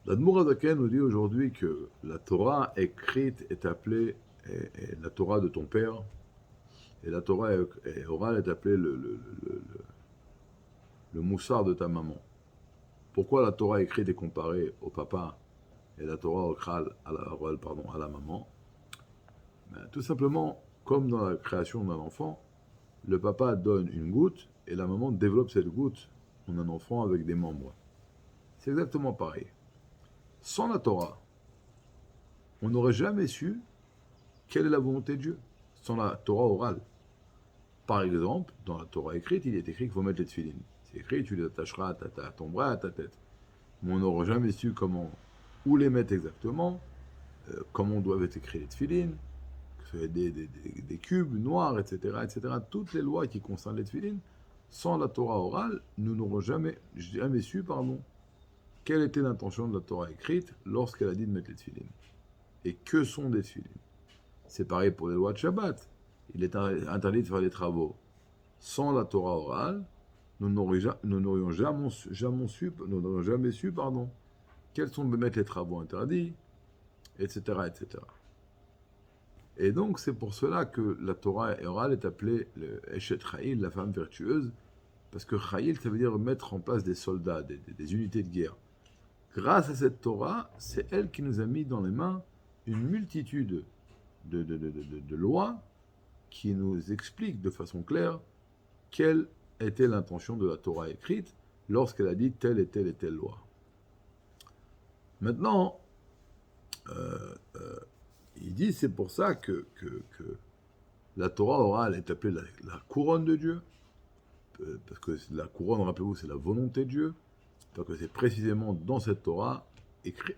L'Admour Azaken nous dit aujourd'hui que la Torah écrite est appelée la Torah de ton père, et la Torah orale est appelée le moussard de ta maman. Pourquoi la Torah écrite est comparée au papa et la Torah orale, à la maman? Ben, tout simplement, comme dans la création d'un enfant, le papa donne une goutte et la maman développe cette goutte en un enfant avec des membres. C'est exactement pareil. Sans la Torah, on n'aurait jamais su quelle est la volonté de Dieu, sans la Torah orale. Par exemple, dans la Torah écrite, il est écrit qu'il faut mettre les tefilines. C'est écrit, tu les attacheras à ton bras, à ta tête. Mais on n'aurait jamais su comment, où les mettre exactement, comment doivent être écrits les tefilines, des cubes noirs, etc., etc. Toutes les lois qui concernent les tefilines, sans la Torah orale, nous n'aurons jamais su, quelle était l'intention de la Torah écrite lorsqu'elle a dit de mettre les tefilines. Et que sont des tefilines? C'est pareil pour les lois de Shabbat. Il est interdit de faire des travaux sans la Torah orale. Nous n'aurions jamais su, quels sont de mettre les travaux interdits, etc., etc. Et donc, c'est pour cela que la Torah orale est appelée le Eshet Chayil, la femme vertueuse, parce que Chayil, ça veut dire mettre en place des soldats, des unités de guerre. Grâce à cette Torah, c'est elle qui nous a mis dans les mains une multitude de lois qui nous expliquent de façon claire quelle était l'intention de la Torah écrite lorsqu'elle a dit telle et telle et telle loi. Maintenant, il dit c'est pour ça que la Torah orale est appelée la couronne de Dieu, parce que la couronne, rappelez-vous, c'est la volonté de Dieu, parce que c'est précisément dans cette Torah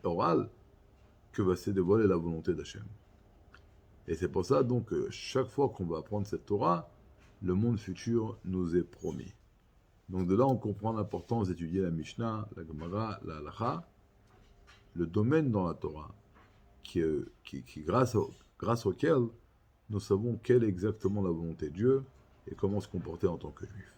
orale que va se dévoiler la volonté d'Hachem. Et c'est pour ça, donc, chaque fois qu'on va apprendre cette Torah, le monde futur nous est promis. Donc de là, on comprend l'importance d'étudier la Mishnah, la Gemara, la Halacha, le domaine dans la Torah, grâce auquel nous savons quelle est exactement la volonté de Dieu et comment se comporter en tant que juif.